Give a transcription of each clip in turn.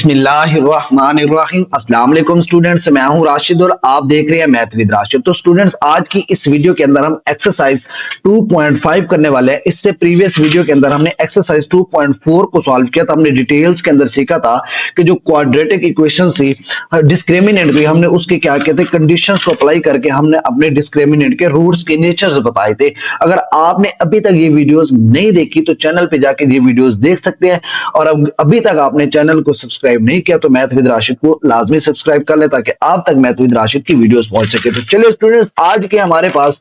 बिस्मिल्लाहिर्रहमानिर्रहीम। अस्सलाम वालेकुम स्टूडेंट्स, मैं हूं राशिद और आप देख रहे हैं मैथ विद राशिद। तो स्टूडेंट्स, आज की इस वीडियो के अंदर हम एक्सरसाइज 2.5 करने वाले हैं। इससे प्रीवियस वीडियो के अंदर हमने एक्सरसाइज 2.4 को सॉल्व किया था। हमने डिटेल्स के अंदर सीखा था कि जो क्वाड्रेटिक इक्वेशन थी, डिस्क्रिमिनेंट भी, हमने उसके क्या कहते हैं कंडीशंस को अप्लाई करके हमने अपने डिस्क्रिमिनेंट के रूट्स के नेचर बताए थे। अगर आपने अभी तक ये वीडियोस नहीं देखी तो चैनल पे जाके ये वीडियोस देख सकते हैं। और अभी तक आपने चैनल को सब्सक्राइब नहीं किया तो मैथ विद राशिद को लाजमी सब्सक्राइब कर ले ताकि आप तक मैथ विद राशिद की वीडियोस पहुंच सके। तो चलिए स्टूडेंट्स, आज के हमारे पास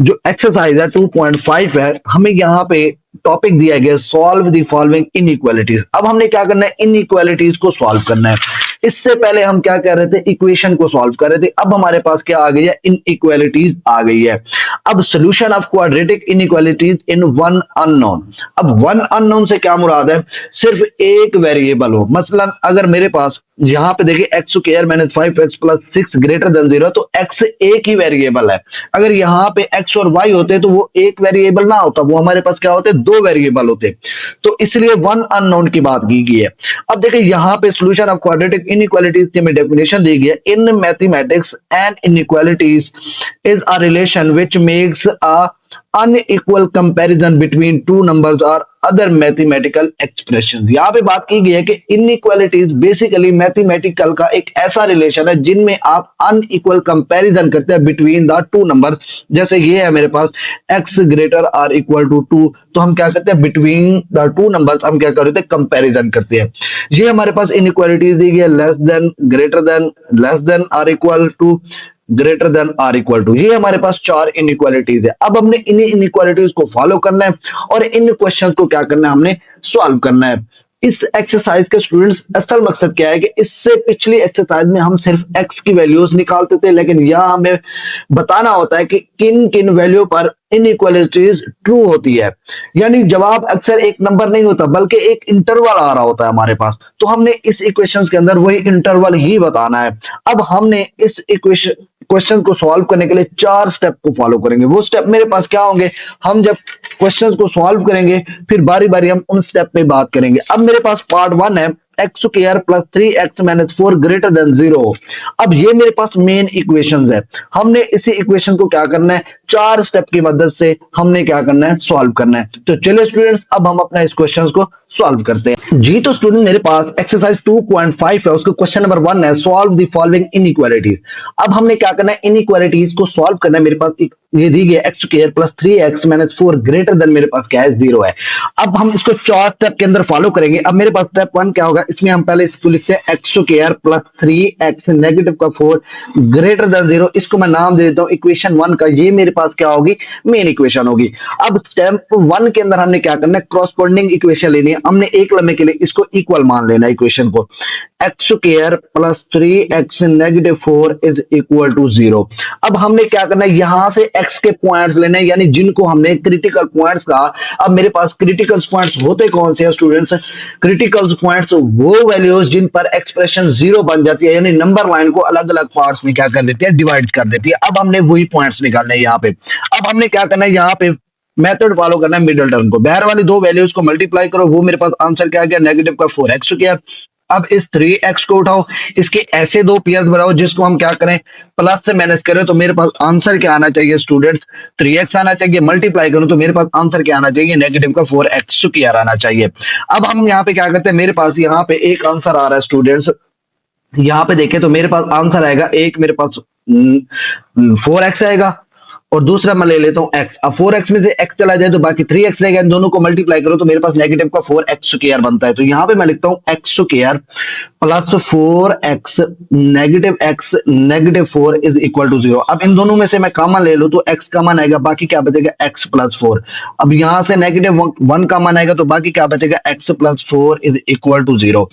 जो एक्सरसाइज है 2.5 है, हमें यहाँ पे टॉपिक दिया गया सॉल्व द फॉलोइंग इनइक्वालिटीज। अब हमने क्या करना है, इनइक्वालिटीज को सॉल्व करना है। इससे पहले हम क्या कर रहे थे, इक्वेशन को सॉल्व कर रहे थे। अब हमारे पास क्या आ गई है, इनइक्वालिटीज आ गई है। अब solution of quadratic inequalities in one unknown. अब वन अननोन से क्या मुराद है, सिर्फ एक वेरिएबल हो। मसलन अगर मेरे पास यहां पे देखिए x square minus 5x plus 6 greater than 0, तो x एक ही वेरिएबल है। अगर यहां पे x और y होते तो वो एक वेरिएबल ना होता, वो हमारे पास क्या होते, दो वेरिएबल होते। तो इसलिए वन अननोन की बात की गई है। अब देखिए यहां पे सॉल्यूशन ऑफ क्वाड्रेटिक इनइक्वालिटीज की हमें डेफिनेशन दी गई है। In mathematics and inequalities is a relation which makes a unequal comparison between two numbers और अदर मैथमेटिकल एक्सप्रेशन। यहां पे बात की गई है कि इनइक्वालिटीज बेसिकली मैथमेटिकल का एक ऐसा रिलेशन है जिनमें आप अनइक्वल कंपैरिजन करते हैं बिटवीन द टू नंबर। जैसे ये है मेरे पास x greater or equal to 2, तो हम क्या करते हैं, बिटवीन द टू नंबर्स हम क्या करते हैं, कंपैरिजन करते हैं। ये हमारे पास इनइक्वालिटीज दी गई है, less than, greater than, less than or equal to, greater than or equal to. ये हमारे पास चार इनइक्वालिटीज है। अब हमने इन इनइक्वालिटीज को फॉलो करना है और इन क्वेश्चन को क्या करना है, हमने सॉल्व करना है। इस एक्सरसाइज के स्टूडेंट्स असल मकसद क्या है कि इससे पिछली एक्सरसाइज में हम सिर्फ एक्स की वैल्यूज निकालते थे, लेकिन यहां हमें बताना होता है कि किन किन वैल्यू पर इनइक्वालिटीज ट्रू होती है। यानी जवाब अक्सर एक नंबर नहीं होता बल्कि एक इंटरवल आ रहा होता है हमारे पास। तो हमने इस इक्वेशन के अंदर वही इंटरवल ही बताना है। अब हमने इस क्वेश्चन को सॉल्व करने के लिए चार स्टेप को फॉलो करेंगे। वो स्टेप मेरे पास क्या होंगे, हम जब क्वेश्चन को सॉल्व करेंगे फिर बारी बारी हम उन स्टेप पे बात करेंगे। अब मेरे पास पार्ट 1 है, x square plus 3x minus 4 greater than 0। अब ये मेरे पास मेन इक्वेशन है। हमने इसी इक्वेशन को क्या करना है, चार स्टेप की मदद से हमने क्या करना है, सॉल्व करना है। तो चलिए स्टूडेंट्स, अब हम अपना इस क्वेश्चन को सॉल्व करते हैं जी। तो स्टूडेंट, मेरे पास एक्सरसाइज 2.5 है, उसका क्वेश्चन नंबर 1 है सॉल्व द फॉलोइंग इनइक्वालिटीज। अब हमने क्या करना है, इनइक्वालिटीज को सॉल्व करना है। मेरे पास ये दी गई x square plus 3x minus 4 greater than, मेरे पास क्या है, 0 है। अब हम इसको चार स्टेप के अंदर फॉलो करेंगे। अब मेरे पास स्टेप 1 क्या होगा, इसमें हम पहले इसको लिखते हैं x square plus 3x negative का 4 ग्रेटर देन 0। इसको मैं नाम दे देता हूं इक्वेशन 1 का। ये मेरे पास क्या होगी, मेन इक्वेशन होगी। अब स्टेप 1 के अंदर हमने क्या करना है, क्रॉसपोंडिंग इक्वेशन लेनी है। हमने एक लम्हे के लिए इसको इक्वल मान लेना है इक्वेशन को। X square plus 3x negative 4 is equal to 0। अब हमने क्या करना है, यहां से x के पॉइंट्स लेने, यानी जिनको हमने क्रिटिकल पॉइंट्स कहा। अब मेरे पास क्रिटिकल पॉइंट्स होते कौन से हैं स्टूडेंट्स, क्रिटिकल पॉइंट्स वो वैल्यूज जिन पर एक्सप्रेशन 0 बन जाती है, यानी नंबर लाइन को अलग अलग पार्ट्स में क्या कर देती है, डिवाइड कर देती है। अब हमने वही पॉइंट्स निकालने हैं यहाँ पे। अब हमने क्या करना है, यहाँ पे मेथड फॉलो करना है मिडिल टर्म को। बाहर वाली दो वैल्यूज को मल्टीप्लाई करो, वो मेरे पास आंसर क्या आ गया, नेगेटिव का 4x स्क्वायर। अब इस 3x को उठाओ, इसके ऐसे दो पेयर्स बनाओ जिसको हम क्या करें, प्लस से माइनस करें। तो मेरे पास आंसर क्या आना चाहिए स्टूडेंट्स, 3x आना चाहिए। मल्टीप्लाई करूं तो मेरे पास आंसर क्या आना चाहिए, नेगेटिव का 4x स्क्वायर आना चाहिए। अब हम यहाँ पे क्या करते हैं, मेरे पास यहाँ पे एक आंसर आ रहा है स्टूडेंट्स। यहाँ पे देखें तो मेरे पास आंसर आएगा एक, मेरे पास 4x आएगा और दूसरा मैं ले लेता हूं x। अब 4x में से x चला जाए तो बाकी 3x रहेगा। इन दोनों को मल्टीप्लाई करो तो मेरे पास नेगेटिव का 4x स्क्वायर बनता है। तो यहां पे मैं लिखता हूं x square plus 4x negative x negative 4 is equal to 0। अब इन दोनों में से मैं कॉमन ले लूं तो x कॉमन आएगा, बाकी क्या बचेगा, x प्लस 4। अब यहां से नेगेटिव 1 कॉमन आएगा तो बाकी क्या बचेगा, x plus 4 is equal to 0।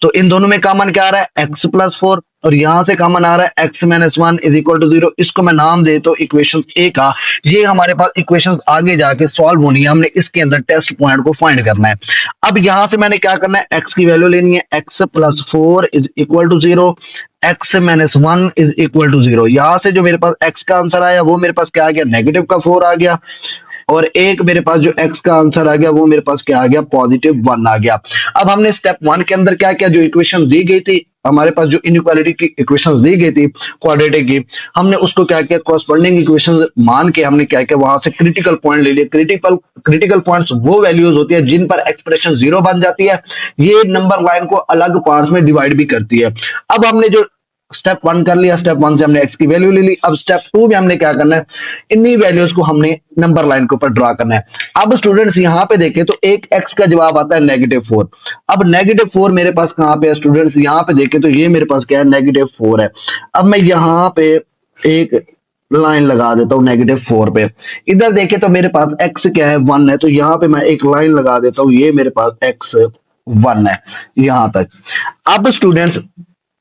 तो इन दोनों में कॉमन क्या आ रहा है, x प्लस 4, और यहां से कॉमन आ रहा है x minus 1 is equal to 0। इसको मैं नाम दे तो इक्वेशन ए का। ये हमारे पास इक्वेशन आगे जाके सॉल्व होनी है, हमने इसके अंदर टेस्ट पॉइंट को फाइंड करना है। अब यहां से मैंने क्या करना है, x की वैल्यू लेनी है, x plus 4 is equal to 0, x minus 1 is equal to 0। यहां से जो मेरे पास x का आंसर आया वो मेरे पास क्या आ गया, नेगेटिव का 4 आ गया। और एक मेरे पास जो x का आंसर आ गया वो मेरे पास क्या आ गया, +1 आ गया। अब हमने स्टेप 1 के अंदर क्या किया, जो इक्वेशन दी गई थी हमारे पास, जो इनइक्वालिटी की इक्वेशंस दी गई थी क्वाड्रेटिक की, हमने उसको क्या किया, कॉरस्पॉन्डिंग इक्वेशन मान के हमने क्या किया, वहां से क्रिटिकल पॉइंट ले लिए। क्रिटिकल पॉइंट्स वो वैल्यूज होती है जिन पर एक्सप्रेशन 0 बन जाती है, ये नंबर लाइन को अलग पार्ट्स में डिवाइड भी करती है। अब हमने जो स्टेप 1 कर लिया, स्टेप 1 से हमने x की वैल्यू ले ली। अब स्टेप 2 में हमने क्या करना है, इन्हीं वैल्यूज को हमने नंबर लाइन के ऊपर ड्रा करना है। अब स्टूडेंट्स यहां पे देखें तो एक x का जवाब आता है -4। अब -4 मेरे पास कहां पे है स्टूडेंट्स, यहां पे देखें तो ये मेरे पास क्या है, -4 है। अब मैं यहां पे एक लाइन लगा देता हूँ -4 पे। इधर देखें तो मेरे पास x क्या है, 1 है, तो यहां पे मैं एक लाइन लगा देता हूँ, ये मेरे पास x 1 है यहां तक। अब स्टूडेंट्स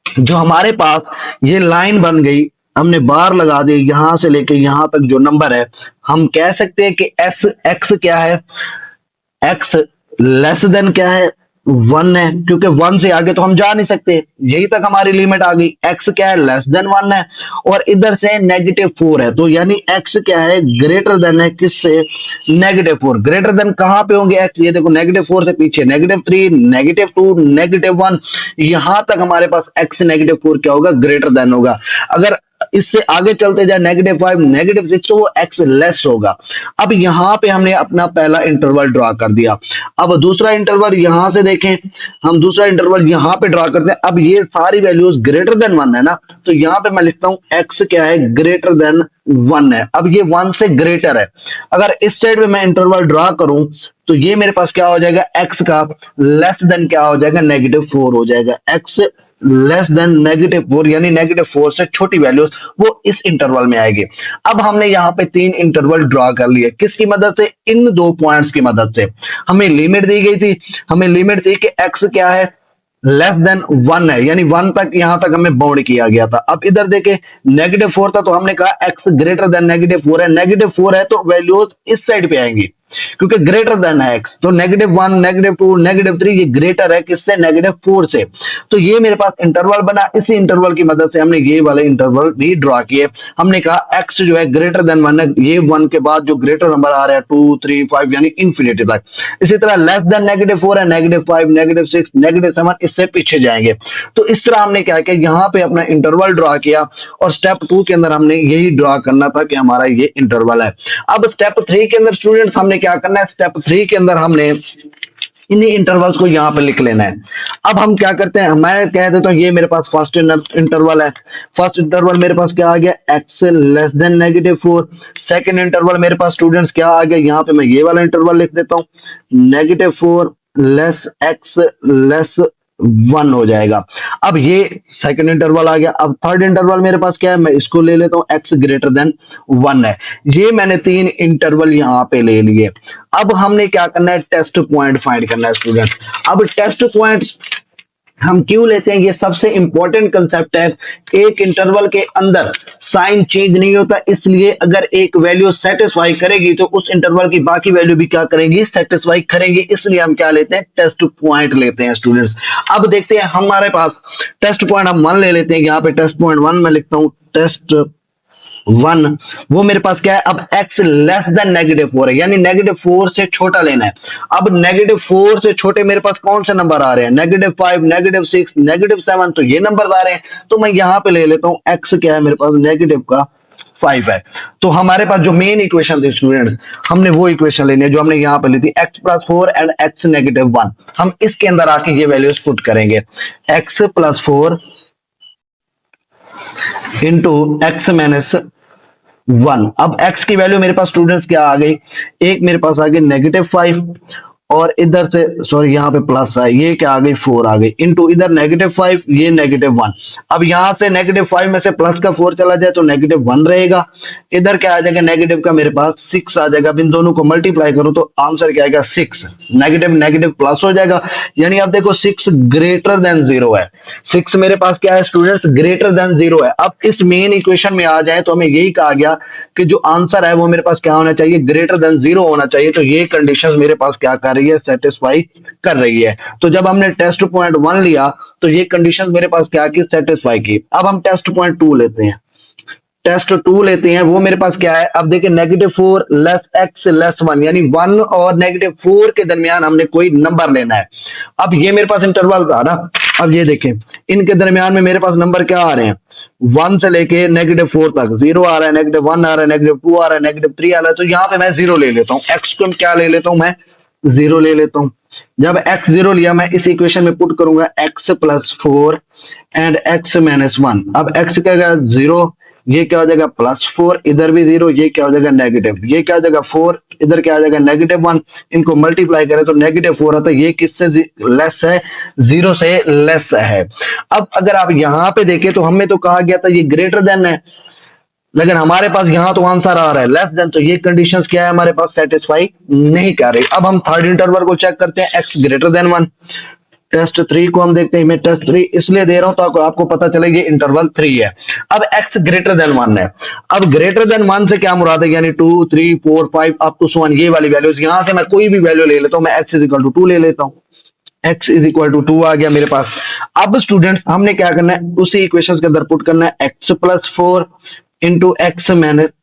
जो हमारे पास ये लाइन बन गई, हमने बार लगा दी, यहां से लेके यहां तक जो नंबर है, हम कह सकते हैं कि x क्या है, x लेस देन क्या है, 1 है, क्योंकि 1 से आगे तो हम जा नहीं सकते, यही तक हमारी लिमिट आ गई। x क्या है, लेस देन 1 है, और इधर से -4 है, तो यानी x क्या है, ग्रेटर देन है किससे, -4। ग्रेटर देन कहां पे होंगे x, ये देखो -4 से पीछे -3, -2, -1, यहां तक हमारे पास x -4 क्या होगा, ग्रेटर देन होगा। अगर इससे आगे चलते जाए -5, -6, तो वो x लेस होगा। अब यहां पे हमने अपना पहला इंटरवल ड्रा कर दिया। अब दूसरा इंटरवल यहां से देखें, हम दूसरा इंटरवल यहां पे ड्रा करते हैं। अब ये सारी वैल्यूज ग्रेटर देन 1 है ना, तो यहां पे मैं लिखता हूं x क्या है, ग्रेटर देन 1 है। अब ये 1 से ग्रेटर है। अगर इस साइड में मैं इंटरवल ड्रा करूं तो ये मेरे पास क्या हो जाएगा, x का लेस देन क्या हो जाएगा, -4 हो जाएगा। x लेस देन -4 यानी -4 से छोटी वैल्यूज वो इस इंटरवल में आएगी। अब हमने यहाँ पे 3 इंटरवल ड्रा कर लिए, किसकी मदद से, इन 2 पॉइंट्स की मदद से। हमें लिमिट दी गई थी, हमें लिमिट थी कि x क्या है, लेस देन 1 है, यानी 1 तक, यहां तक हमें बाउंड किया गया था। अब इधर देखे -4 था, तो हमने कहा x ग्रेटर देन -4 है। -4 है तो वैल्यूज इस साइड पे आएंगी, क्योंकि ग्रेटर देन है x, तो -1, -2, -3 ये ग्रेटर है किससे, -4 से। तो ये मेरे पास इंटरवल बना, इसी इंटरवल की मदद से हमने ये वाले इंटरवल भी ड्रा किए। हमने कहा x जो है ग्रेटर देन 1 है, ये 1 के बाद जो ग्रेटर नंबर आ रहा है 2, 3, 5 यानी इंफिनिटी तक। इसी तरह लेस देन -4 है, -5, -6, -7 इससे पीछे जाएंगे। तो इस तरह हमने क्या किया, यहाँ पे अपना इंटरवल ड्रा किया, और स्टेप 2 के अंदर हमने यही ड्रा करना था कि हमारा ये इंटरवल है। अब स्टेप 3 के अंदर स्टूडेंट्स हमने क्या करना है, स्टेप 3 के अंदर हमने इन्हीं इंटरवल्स को यहां पे लिख लेना है। अब हम क्या करते हैं, मैं कह देता हूं ये मेरे पास फर्स्ट इंटरवल है। फर्स्ट इंटरवल मेरे पास क्या आ गया, x less than -4। Second interval मेरे पास स्टूडेंट्स क्या आ गया, यहां पे मैं ये वाला इंटरवल लिख देता हूं, -4 लेस x लेस 1 हो जाएगा। अब ये सेकंड इंटरवल आ गया। अब थर्ड इंटरवल मेरे पास क्या है, मैं इसको ले लेता हूं, x ग्रेटर देन 1 है। ये मैंने 3 इंटरवल यहां पे ले लिए। अब हमने क्या करना है, टेस्ट पॉइंट फाइंड करना है स्टूडेंट। अब टेस्ट पॉइंट हम क्यों लेते हैं, ये सबसे इंपॉर्टेंट कंसेप्ट है। एक इंटरवल के अंदर साइन चेंज नहीं होता, इसलिए अगर एक वैल्यू सेटिस्फाई करेगी तो उस इंटरवल की बाकी वैल्यू भी क्या करेंगी, सेटिस्फाई करेंगी। इसलिए हम क्या लेते हैं, टेस्ट पॉइंट लेते हैं स्टूडेंट्स। अब देखते हैं हमारे पास टेस्ट पॉइंट हम 1 ले लेते हैं। यहाँ पे टेस्ट पॉइंट 1 में लिखता हूं, टेस्ट 1 वो मेरे पास क्या है, अब x लेस देन -4 है, यानी -4 से छोटा लेना है। अब -4 से छोटे मेरे पास कौन से नंबर आ रहे हैं, -5, -6, -7, तो ये नंबर आ रहे हैं। तो मैं यहां पे ले लेता हूं, x क्या है मेरे पास, -5 है। तो हमारे पास जो मेन इक्वेशन थी स्टूडेंट, हमने वो इक्वेशन लेनी है जो हमने यहां पे ली थी, x + 4 एंड x -1। हम इसके अंदर आके ये वैल्यूज पुट करेंगे, x + 4 इंटू x - 1। अब x की वैल्यू मेरे पास स्टूडेंट्स क्या आ गई, एक मेरे पास आ गई -5, और इधर से सॉरी यहाँ पे प्लस है, ये क्या आ गई, 4 आ गई, इनटू इधर -5, ये -1। अब यहां से -5 में से प्लस का 4 चला जाए तो -1 रहेगा। इधर क्या आ जाएगा, नेगेटिव का मेरे पास 6 आ जाएगा। अब इन दोनों को मल्टीप्लाई करूं तो आंसर क्या आएगा, 6। नेगेटिव नेगेटिव प्लस हो जाएगा, यानी अब देखो 6 ग्रेटर देन 0 है। 6 मेरे पास क्या है स्टूडेंट्स, ग्रेटर देन 0 है। अब इस मेन इक्वेशन में आ जाए तो हमें यही कहा गया कि जो आंसर है वो मेरे पास क्या होना चाहिए, ग्रेटर देन 0 होना चाहिए। तो ये कंडीशन मेरे पास क्या कर रही है, सेटिस्फाई कर रही है। तो जब हमने टेस्ट पॉइंट 1 लिया तो ये कंडीशन मेरे पास क्या की, सेटिस्फाई की। अब हम टेस्ट पॉइंट 2 लेते हैं। टेस्ट 2 लेते हैं, वो मेरे पास क्या है, अब देखिए -4 लेस x लेस 1, यानी 1 और -4 के दरमियान हमने कोई नंबर लेना है। अब ये मेरे पास इंटरवल था ना, अब ये देखें इनके दरमियान में मेरे पास नंबर क्या आ रहे हैं, 1 से लेके -4 तक, 0 आ रहा है, -1 आ रहा है, -2 आ रहा है, -3 आ रहा है। तो यहाँ पे मैं 0 ले लेता हूँ, x को क्या ले लेता हूँ, मैं 0 ले लेता हूँ। जब x 0 लिया, मैं इस इक्वेशन में पुट करूंगा x + 4 एंड x - 1। अब x क्या है 0, ये क्या हो जाएगा +4, इधर भी 0, ये क्या हो जाएगा नेगेटिव, ये क्या हो जाएगा 4, इधर क्या आ जाएगा -1। इनको मल्टीप्लाई करें तो -4 आता है। ये किससे लेस है, 0 से लेस है। अब अगर आप यहां पे देखें तो हमें तो कहा गया था ये ग्रेटर देन है, लेकिन हमारे पास यहां तो आंसर आ रहा है लेस देन, तो ये कंडीशंस क्या है हमारे पास सेटिस्फाई नहीं कर रही। अब हम थर्ड इंटरवल को चेक करते हैं, x > 1। टेस्ट 3 को हम देखते हैं, मैं टेस्ट 3 इसलिए दे रहा हूं ताकि आपको पता चले ये इंटरवल 3 है। अब x > 1 है। अब ग्रेटर देन 1 से क्या मुराद है, यानी 2 3 4 5 अप टू 1, ये वाली वैल्यूज, यहां से मैं कोई भी वैल्यू ले लेता हूं, मैं x = 2 ले लेता हूं। x = 2 आ गया मेरे पास। अब स्टूडेंट्स हमने क्या करना है, उसी इक्वेशंस के अंदर पुट करना है, x + 4 इंटू x -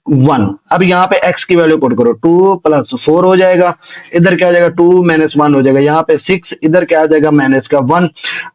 1। अब यहाँ पे x की वैल्यू पुट करो, 2 + 4 हो जाएगा, इधर क्या आ जाएगा 2 - 1 हो जाएगा, यहाँ पे 6, इधर क्या आ जाएगा -1।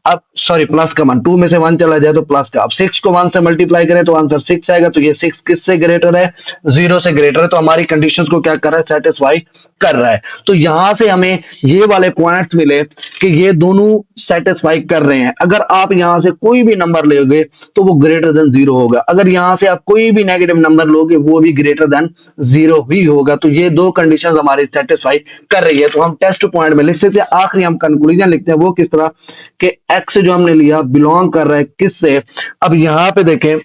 अब सॉरी प्लस का 1, 2 में से 1 चला जाए तो प्लस का, अब 6 को 1 से मल्टीप्लाई करें तो आंसर 6 आएगा। तो ये 6 किससे ग्रेटर है, 0 से ग्रेटर है, तो हमारी कंडीशंस को क्या कर रहा है, सेटिस्फाई कर रहा है। तो यहां से हमें ये वाले पॉइंट्स मिले कि ये दोनों सेटिस्फाई कर रहे हैं। अगर आप यहां से कोई भी नंबर लोगे तो वो ग्रेटर देन 0 होगा, अगर यहां से आप कोई भी नेगेटिव नंबर लोगे वो भी ग्रेटर देन 0 ही होगा। तो ये दो कंडीशंस हमारी सेटिस्फाई कर रही है। तो हम टेस्ट पॉइंट में लिख सकते हैं, आखिरी हम कंक्लूजन लिखते हैं, वो किस तरह कि x जो हमने लिया बिलोंग कर रहा है किससे। अब यहां पे देखें,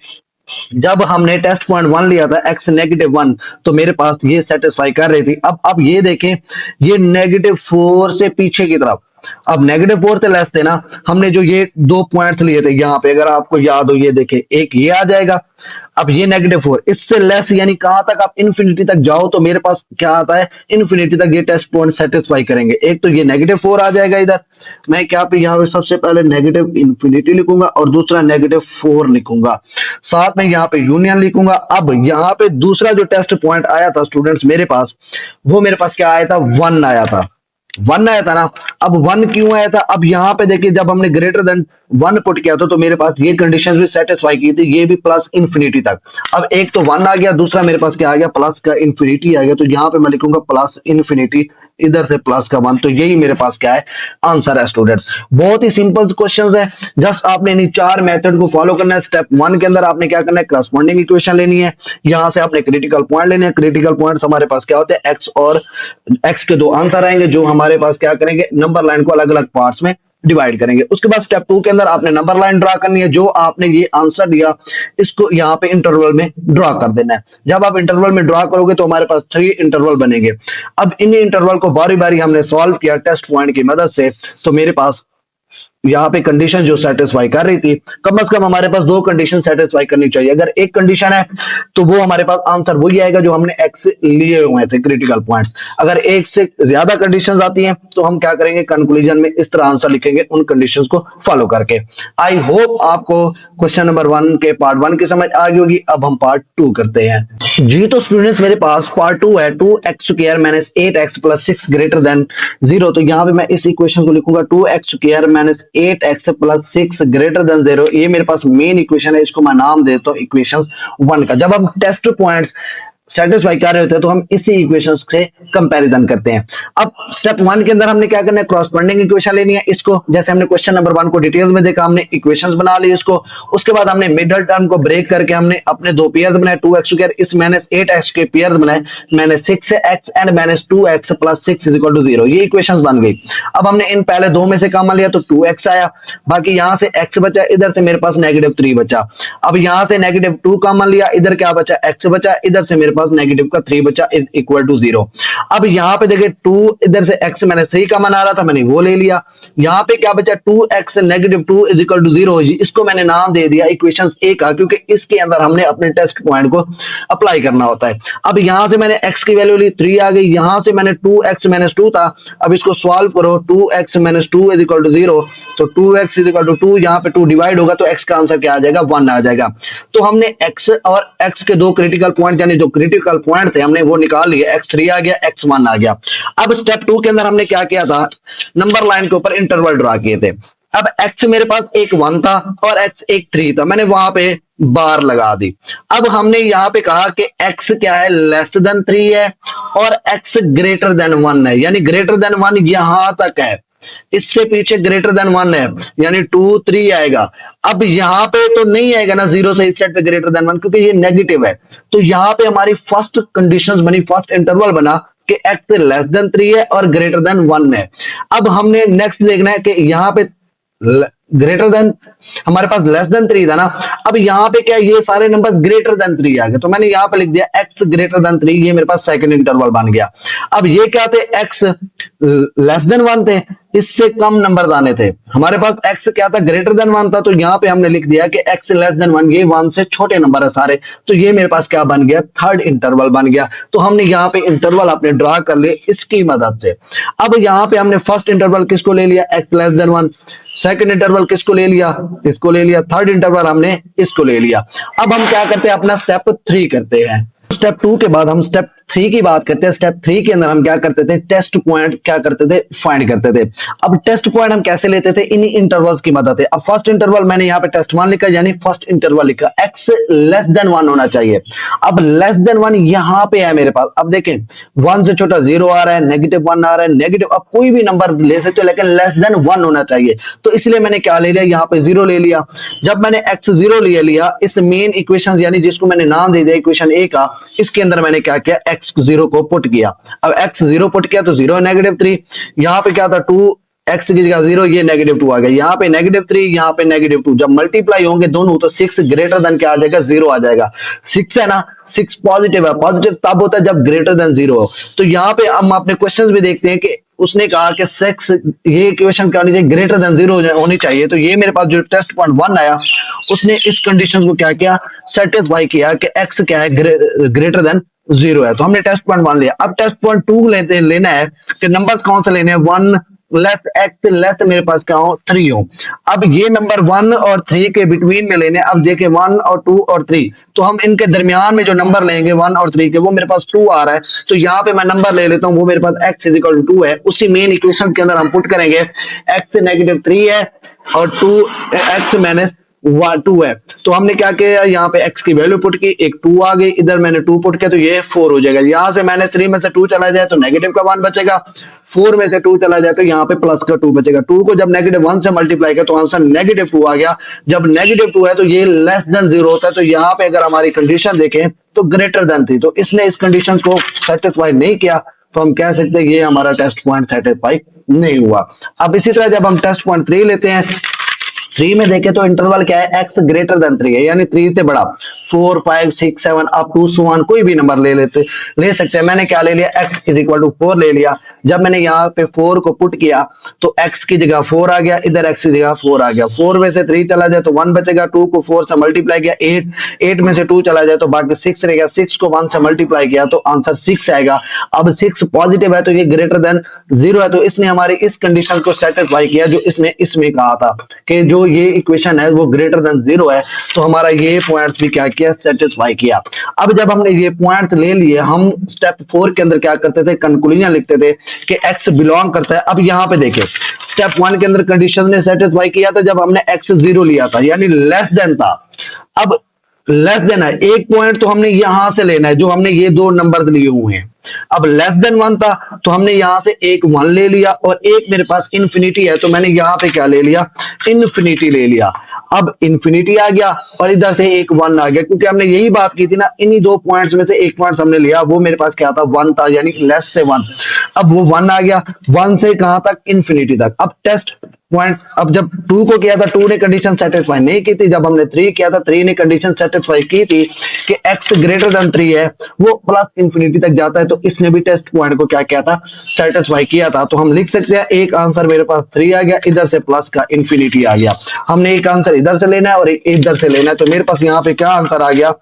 जब हमने टेस्ट पॉइंट 1 लिया था x -1, तो मेरे पास ये सेटिस्फाई कर रही थी। अब ये देखें, ये -4 से पीछे की तरफ, अब -4 से लेस थे ना, हमने जो ये 2 पॉइंट लिए थे यहाँ पे, अगर आपको याद हो, ये देखें, एक ये आ जाएगा, अब ये -4, इससे लेस यानी कहां तक, आप इन्फिनिटी तक जाओ तो मेरे पास क्या आता है, इन्फिनिटी तक ये टेस्ट पॉइंट सेटिस्फाई करेंगे। एक तो ये -4 आ जाएगा इधर, मैं क्या पे यहाँ पे सबसे पहले -∞ लिखूंगा और दूसरा -4 लिखूंगा, साथ में यहाँ पे यूनियन लिखूंगा। अब यहाँ पे दूसरा जो टेस्ट पॉइंट आया था स्टूडेंट्स मेरे पास, वो मेरे पास क्या आया था, 1 आया था, 1 आया था ना। अब 1 क्यों आया था, अब यहां पे देखिए, जब हमने ग्रेटर देन 1 पुट किया था तो मेरे पास ये कंडीशन भी सेटिस्फाई की थी, ये भी प्लस इन्फिनिटी तक। अब एक तो 1 आ गया, दूसरा मेरे पास क्या आ गया, प्लस का इन्फिनिटी आ गया, तो यहां पे मैं लिखूंगा प्लस इन्फिनिटी, इधर से प्लस का 1। तो यही मेरे पास क्या है, आंसर है स्टूडेंट्स। बहुत ही सिंपल क्वेश्चन है, जस्ट आपने इन 4 मेथड को फॉलो करना है। स्टेप 1 के अंदर आपने क्या करना है, करस्पॉन्डिंग इक्वेशन लेनी है, यहां से आपने क्रिटिकल पॉइंट लेने हैं। क्रिटिकल पॉइंट्स हमारे पास क्या होते हैं, x और x के 2 आंसर आएंगे, जो हमारे पास क्या करेंगे, नंबर लाइन को अलग अलग पार्ट्स में डिवाइड करेंगे। उसके बाद स्टेप 2 के अंदर आपने नंबर लाइन ड्रा करनी है, जो आपने ये आंसर दिया इसको यहाँ पे इंटरवल में ड्रा कर देना है। जब आप इंटरवल में ड्रा करोगे तो हमारे पास 3 इंटरवल बनेंगे। अब इन इंटरवल को बारी बारी हमने सॉल्व किया टेस्ट पॉइंट की मदद से, तो मेरे पास यहाँ पे कंडीशन जो सेटिस्फाई कर रही थी, कम से कम हमारे पास 2 कंडीशन सेटिस्फाई करनी चाहिए। अगर एक कंडीशन है तो वो हमारे पास आंसर वही आएगा जो हमने एक्स लिए हुए थे क्रिटिकल पॉइंट्स। अगर एक से ज्यादा कंडीशंस आती हैं तो हम क्या करेंगे, कंक्लूजन में इस तरह आंसर लिखेंगे उन कंडीशंस को फॉलो करके। आई होप आपको क्वेश्चन नंबर 1 के पार्ट 1 की समझ आ गई होगी। अब हम पार्ट 2 करते हैं जी। तो स्टूडेंट्स मेरे पास पार्ट 2 है, 2x² - 8x + 6 > 0। तो यहाँ पे मैं इस इक्वेशन को लिखूंगा 2x² - 8x + 6 > 0। ये मेरे पास मेन इक्वेशन है, इसको मैं नाम देता हूं इक्वेशन 1 का। जब हम टेस्ट पॉइंट सेटिस्फाई कर रहे होते हैं तो हम इसी इक्वेशंस से कंपैरिजन करते हैं। अब स्टेप 1 के अंदर हमने क्या करना है, क्रॉसपॉन्डिंग इक्वेशन लेनी है। इसको जैसे हमने क्वेश्चन नंबर 1 को डिटेल में देखा, हमने इक्वेशंस बना ली इसको। उसके बाद हमने मिडल टर्म को ब्रेक करके हमने अपने 2 पेयर बनाए, 2x², इस -8x के पेयर बनाए, -6x एंड -2x + 6 = 0। ये इक्वेशंस बन गई। अब हमने इन पहले 2 में से कॉमन लिया तो 2x आया, बाकी यहां से x बचा, इधर से मेरे पास -3 बचा। अब यहां से -2 कॉमन लिया, इधर क्या बचा, x बचा, इधर से मेरे पास नेगेटिव का 3 बचा इज इक्वल टू 0। अब यहाँ पे देखिए 2 इधर से x मैंने 3 का मान आ रहा था, मैंने वो ले लिया। यहाँ पे क्या बचा 2x negative 2 is equal to 0। इसको मैंने नाम दे दिया इक्वेशन ए का, क्योंकि इसके अंदर हमने अपने टेस्ट पॉइंट को अप्लाई करना होता है। अब यहाँ से मैंने x की वैल्यू ली 3 आ गई, यहाँ से मैंने 2x माइनस 2 था, अब इसको सॉल्व करो 2x minus 2 is equal to 0। तो 2x इज इक्वल टू 2, यहाँ पे 2 डिवाइड होगा तो x का आंसर क्या आ जाएगा 1 आ जाएगा। तो हमने x और x के दो क्रिटिकल पॉइंट यानी जो क्रिटिकल पॉइंट थे हमने वो निकाल लिए, x3 आ गया x1 आ गया। अब स्टेप 2 के अंदर हमने क्या किया था, नंबर लाइन के ऊपर इंटरवल ड्रा किए थे। अब x मेरे पास एक 1 था और x एक 3 था, मैंने वहां पे बार लगा दी। अब हमने यहाँ पे कहा कि x क्या है लेस देन 3 है और x ग्रेटर देन 1 है, यानी ग्रेटर देन 1 यहां तक है, इससे पीछे ग्रेटर देन 1 है यानी 2 3 आएगा। अब यहाँ पे तो नहीं आएगा ना 0 से इस साइड पे ग्रेटर देन 1, क्योंकि ये नेगेटिव है। तो यहाँ पे हमारी फर्स्ट कंडीशन बनी, फर्स्ट इंटरवल बना कि x लेस देन 3 है और ग्रेटर देन 1 है। अब हमने नेक्स्ट देखना है कि यहाँ पे ग्रेटर देन, हमारे पास लेस देन 3 था ना, अब यहाँ पे क्या ये सारे नंबर ग्रेटर देन 3 आ गए, तो मैंने यहाँ पे लिख दिया x ग्रेटर देन 3, ये मेरे पास सेकंड इंटरवल बन गया। अब ये क्या थे, x लेस देन 1 थे, इससे कम नंबर आने थे। हमारे पास x क्या था, ग्रेटर देन 1 था, तो यहाँ पे हमने लिख दिया कि x लेस देन 1, ये 1 से छोटे नंबर है सारे, तो ये मेरे पास क्या बन गया, थर्ड इंटरवल बन गया। तो हमने यहाँ पे इंटरवल अपने ड्रा कर लिए इसकी मदद से। अब यहाँ पे हमने फर्स्ट इंटरवल किसको ले लिया, x less than 1, second interval किसको ले लिया, इसको ले लिया, थर्ड इंटरवल हमने इसको ले लिया। अब हम क्या करते हैं, अपना स्टेप 3 करते हैं। स्टेप 2 के बाद हम स्टेप 3 की बात करते हैं। स्टेप 3 के अंदर हम क्या करते थे, टेस्ट पॉइंट क्या करते थे, फाइंड करते थे। अब टेस्ट पॉइंट हम कैसे लेते थे, इन इंटरवल्स की मदद से। अब फर्स्ट इंटरवल मैंने यहाँ पे टेस्ट 1 लिखा, यानी फर्स्ट इंटरवल लिखा x लेस देन 1 होना चाहिए। अब लेस देन 1 यहाँ पे है मेरे पास, अब देखें 1 से छोटा 0 आ रहा है, नेगेटिव 1 आ रहा है, नेगेटिव, अब कोई भी नंबर ले सकते हो लेकिन लेस देन 1 होना चाहिए। तो इसलिए मैंने क्या ले लिया, यहाँ पे 0 ले लिया। जब मैंने x 0 ले लिया, इस मेन इक्वेशन यानी जिसको मैंने नाम दे दिया इक्वेशन ए का, इसके अंदर मैंने क्या किया, x 0 को पुट किया। अब x 0 पुट किया तो 0 नेगेटिव 3, यहाँ पे क्या था 2 x की जगह 0, ये नेगेटिव 2 आ गया, यहाँ पे नेगेटिव 3, यहाँ पे नेगेटिव 2। जब मल्टीप्लाई होंगे दोनों तो 6 ग्रेटर देन क्या आ जाएगा, 0 आ जाएगा। 6 है ना, 6 पॉजिटिव है, पॉजिटिव तब होता है जब ग्रेटर देन 0 हो। तो यहाँ पे हम अपने क्वेश्चंस भी देखते हैं कि उसने कहा कि 6, ये इक्वेशन क्या होनी चाहिए, ग्रेटर देन 0 होनी चाहिए। तो ये मेरे पास जो टेस्ट पॉइंट 1 आया, उसने इस कंडीशन को क्या किया, सेटिस्फाई किया कि x क्या है, ग्रेटर देन 0 है। तो हमने टेस्ट पॉइंट 1 लिया। अब टेस्ट पॉइंट 2 लेना है कि नंबर्स कौन से लेने हैं, 1 लेस x लेस मेरे पास क्या हो, 3 हो। अब ये नंबर 1 और 3 के बिटवीन में लेने। अब देखें 1 और 2 और 3, तो हम इनके दरमियान में जो नंबर लेंगे 1 और 3 के, वो मेरे पास 2 आ रहा है। तो यहाँ पे मैं नंबर ले लेता हूँ, वो मेरे पास x इज इक्वल टू 2 है। उसी मेन इक्वेशन के अंदर हम पुट करेंगे, x नेगेटिव 3 है और 2 x माइनस 2 है। तो हमने क्या किया, यहाँ पे x की वैल्यू पुट की, एक 2 आ गई, इधर मैंने 2 पुट किया तो ये 4 हो जाएगा। यहाँ से मैंने 3 में से 2 चला जाए तो नेगेटिव का 1 बचेगा, 4 में से 2 चला जाए तो यहाँ पे प्लस का 2 बचेगा। 2 को जब नेगेटिव 1 से मल्टीप्लाई किया तो आंसर नेगेटिव 2 आ गया। जब नेगेटिव 2 है तो ये लेस देन 0 होता है। तो यहाँ पे अगर हमारी कंडीशन देखें तो ग्रेटर देन थी, तो इसने इस कंडीशन को सेटिस्फाई नहीं किया, तो हम कह सकते हैं ये हमारा टेस्ट पॉइंट सेटिस्फाई नहीं हुआ। अब इसी तरह जब हम टेस्ट पॉइंट 3 लेते हैं, 3 में देखें तो इंटरवल क्या है, x ग्रेटर देन 3 है, यानी 3 से बड़ा, 4 5 6 7 अप टू 1 कोई भी नंबर ले सकते हैं। मैंने क्या ले लिया, x इज इक्वल टू 4 ले लिया। जब मैंने यहाँ पे 4 को पुट किया तो x की जगह 4 आ गया, इधर x की जगह 4 आ गया। 4 में से 3 चला जाए तो 1 बचेगा, 2 को 4 से मल्टीप्लाई किया 8 में से 2 चला जाए तो बाकी 6 रहेगा, 6 को 1 से मल्टीप्लाई किया तो आंसर 6 आएगा। अब 6 पॉजिटिव है तो ये ग्रेटर देन 0 है, तो इसने हमारी इस कंडीशन को सेटिस्फाई किया जो इसने इसमें कहा था कि जो ये इक्वेशन है वो ग्रेटर देन 0 है। तो हमारा ये पॉइंट भी क्या किया, सेटिस्फाई किया। अब जब हमने ये पॉइंट ले लिए, हम स्टेप 4 के अंदर क्या करते थे, कंक्लूजन लिखते थे कि x बिलोंग करता है। अब यहाँ पे देखिए स्टेप 1 के अंदर कंडीशन ने सेटिस्फाई किया था जब हमने x 0 लिया था, यानी लेस देन था। अब लेस देन है, एक पॉइंट तो हमने यहां से लेना है जो हमने ये दो नंबर लिए हुए हैं। अब लेस देन 1 था तो हमने यहां से एक 1 ले लिया और एक मेरे पास इन्फिनिटी है तो मैंने यहां पे क्या ले लिया, इन्फिनिटी ले लिया। अब इन्फिनिटी आ गया और इधर से एक 1 आ गया, क्योंकि हमने यही बात की थी ना, इन्हीं दो पॉइंट्स में से एक पॉइंट हमने लिया, वो मेरे पास क्या था, 1 था, यानी लेस से 1। अब वो 1 आ गया, 1 से कहां तक, इन्फिनिटी तक। अब टेस्ट पॉइंट। अब जब 2 को किया था 2 ने कंडीशन सेटिस्फाई नहीं की थी, जब हमने 3 किया था 3 ने कंडीशन सेटिस्फाई की थी कि x ग्रेटर देन 3 है, वो प्लस इंफिनिटी तक जाता है, तो इसने भी टेस्ट पॉइंट को क्या किया था, सेटिस्फाई किया था। तो हम लिख सकते हैं एक आंसर मेरे पास 3 आ गया, इधर से प्लस का इंफिनिटी आ गया। हमने एक आंसर इधर से लेना है और एक इधर से लेना है, तो मेरे पास यहाँ पे क्या आंसर आ गया,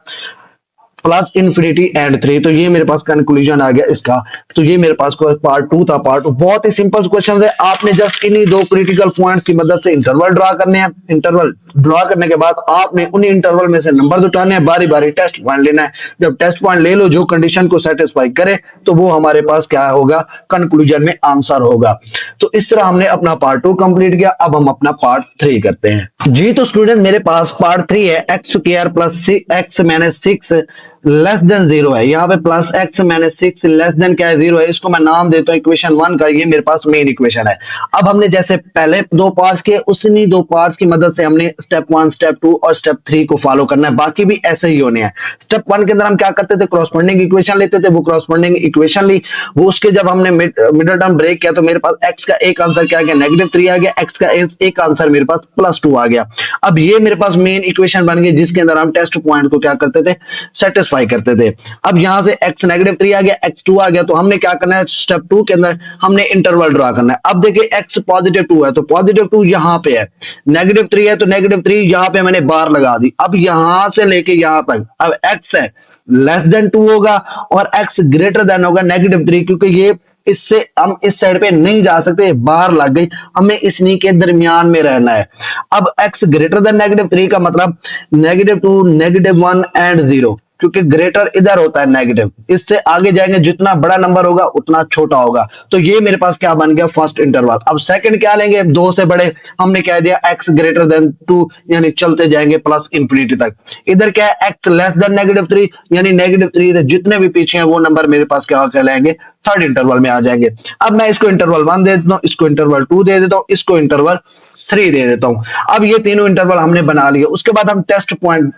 प्लस इंफिनिटी एंड 3। तो ये मेरे पास कंक्लूजन आ गया इसका। तो ये मेरे पास पार्ट 2 था। पार्ट 2 बहुत ही सिंपल क्वेश्चन है, आपने जस्ट इन्हीं 2 क्रिटिकल पॉइंट्स की मदद से इंटरवल ड्रा करने हैं। इंटरवल ड्रा करने के बाद आपने उन्हीं इंटरवल में से नंबर उठाने हैं, बारी बारी टेस्ट पॉइंट लेना है। जब टेस्ट पॉइंट ले लो, जो कंडीशन को सेटिस्फाई करे, तो वो हमारे पास क्या होगा, कंक्लूजन में आंसर होगा। तो इस तरह हमने अपना पार्ट 2 कंप्लीट किया। अब हम अपना पार्ट 3 करते हैं जी। तो स्टूडेंट मेरे पास पार्ट 3 है, x square plus x minus 6 less than 0 है। यहाँ पे plus x minus 6 less than क्या है, 0 है। इसको मैं नाम देता हूँ इक्वेशन 1 का। ये मेरे पास मेन इक्वेशन है। अब हमने जैसे पहले 2 पार्ट्स किए, उसी 2 पार्ट्स की मदद से हमने स्टेप 1, स्टेप 2 और स्टेप 3 को फॉलो करना है। बाकी भी ऐसे ही होने हैं। स्टेप 1 के अंदर हम क्या करते थे, क्रॉसपोंडिंग इक्वेशन लेते थे। वो क्रॉसपोंडिंग इक्वेशन ली, वो उसके जब हमने मिडिल टर्म ब्रेक किया, तो मेरे पास एक्स का एक आंसर क्या आ गया, -3 आ गया। एक्स का एक आंसर मेरे पास +2 आ गया। अब ये मेरे पास मेन इक्वेशन बन गई, जिसके अंदर हम टेस्ट पॉइंट को क्या करते थे, सेटिस्फाई करते थे। अब यहां से x -3 आ गया, x2 आ गया, तो हमने क्या करना है, स्टेप 2 के अंदर हमने इंटरवल ड्रा करना है। अब देखिए x +2 है, तो +2 यहां पे है, -3 है, तो -3 यहां पे मैंने बार लगा दी। अब यहां से लेके यहां तक अब x है लेस देन 2 होगा और x ग्रेटर देन होगा -3, क्योंकि ये इससे हम इस साइड पे नहीं जा सकते, बाहर लग गई, हमें इन्हीं के दरमियान में रहना है। अब x ग्रेटर देन -3 का मतलब -2, -1 एंड 0, क्योंकि ग्रेटर इधर होता है नेगेटिव, इससे आगे जाएंगे जितना बड़ा नंबर होगा उतना छोटा होगा। तो ये मेरे पास क्या बन गया, फर्स्ट इंटरवल। अब सेकंड क्या लेंगे, 2 से बड़े, हमने कह दिया x ग्रेटर देन 2, यानी चलते जाएंगे प्लस इंफिनिटी तक। इधर क्या है, x लेस देन -3, यानी -3 से जितने भी पीछे हैं वो नंबर मेरे पास क्या कहलाएंगे, थर्ड इंटरवल में आ जाएंगे। अब मैं इसको इंटरवल 1 दे देता हूं, इसको इंटरवल 2 दे देता हूं, इसको इंटरवल 3 दे देता हूं। अब ये तीनों इंटरवल हमने बना लिए। उसके बाद हम टेस्ट पॉइंट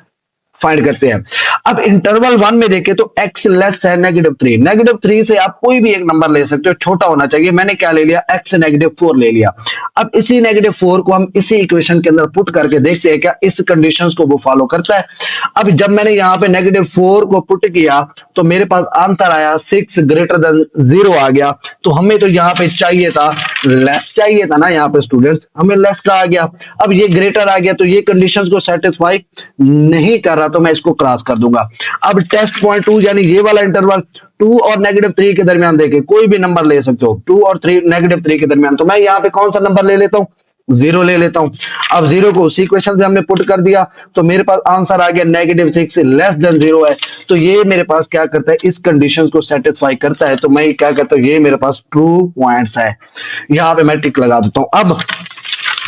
फाइंड करते हैं। अब इंटरवल 1 में देखें तो x लेस है -3, -3 से आप कोई भी एक नंबर ले सकते हो, छोटा होना चाहिए। मैंने क्या ले लिया, x -4 ले लिया। अब इसी -4 को हम इसी इक्वेशन के अंदर पुट करके देखते हैं क्या इस कंडीशंस को वो फॉलो करता है। अब जब मैंने यहां पे -4 को पुट किया तो मेरे पास आंसर आया 6 ग्रेटर देन 0 आ गया। तो हमें तो यहां पे चाहिए था, लेस चाहिए था ना, यहाँ पे स्टूडेंट्स हमें लेस का आ गया। अब ये ग्रेटर आ गया, तो ये कंडीशंस को सेटिस्फाई नहीं कर रहा, तो मैं इसको क्रॉस कर दूंगा। अब टेस्ट पॉइंट 2 यानी ये वाला इंटरवल 2 और -3 के दरमियान देखे, कोई भी नंबर ले सकते हो, 2 और -3 के दरमियान। तो मैं यहाँ पे कौन सा नंबर ले लेता हूँ, 0 ले लेता हूं। अब 0 को उसी इक्वेशन से हमने पुट कर दिया, तो मेरे पास आंसर आ गया -6 लेस देन 0 है। तो ये मेरे पास क्या करता है, इस कंडीशन को सेटिस्फाई करता है। तो मैं क्या करता हूं, ये मेरे पास ट्रू पॉइंट्स है, यहां पे मैं टिक लगा देता हूं। अब